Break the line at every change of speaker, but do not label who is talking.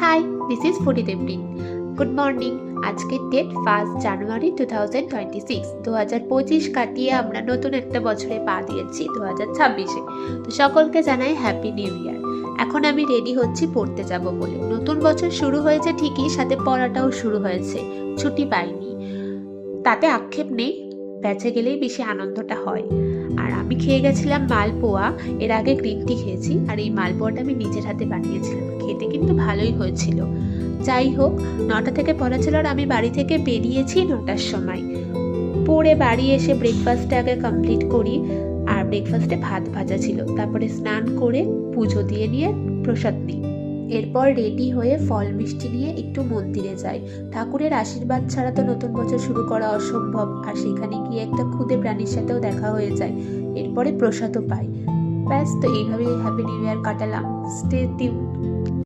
High, this is foodie Debrin. Good morning. আজকের date 1 জানুয়ারি 2026। 2025 কাটিয়ে আমরা নতুন একটা বছরে পা দিয়েছি 2026-এ। তো সকলকে জানাই হ্যাপি নিউ ইয়ার। এখন আমি রেডি হচ্ছি পড়তে যাব বলে। নতুন বছর শুরু হয়েছে ঠিকই, সাথে পড়াটাও শুরু হয়েছে। ছুটি পাইনি, তাতে আক্ষেপ নেই, বেঁচে গেলেই বেশি আনন্দটা হয়। আর আমি খেয়ে গেছিলাম মালপোয়া। এর আগে গ্রিন টি খেয়েছি, আর এই মালপোয়াটা আমি নিজের হাতে বানিয়েছিলাম। খেতে কিন্তু ভালোই হয়েছিল। যাই হোক, 9টা থেকে পড়া ছিল, আর আমি বাড়ি থেকে বেরিয়েছি 9টার সময়। পড়ে বাড়ি এসে ব্রেকফাস্টটা আগে কমপ্লিট করি, আর ব্রেকফাস্টে ভাত ভাজা ছিল। তারপরে স্নান করে পুজো দিয়ে নিয়ে প্রসাদ নিই। এরপর রেডি হয়ে ফল মিষ্টি নিয়ে একটু মন্দিরে যাই। ঠাকুরের আশীর্বাদ ছাড়া তো নতুন বছর শুরু করা অসম্ভব, আর সেখানে গিয়ে একটা ক্ষুদে প্রাণীর সাথেও দেখা হয়ে যায়। এরপরে প্রসাদও পাই। ব্যাস, তো এইভাবেই হ্যাপি নিউ ইয়ার কাটালাম। Stay tune.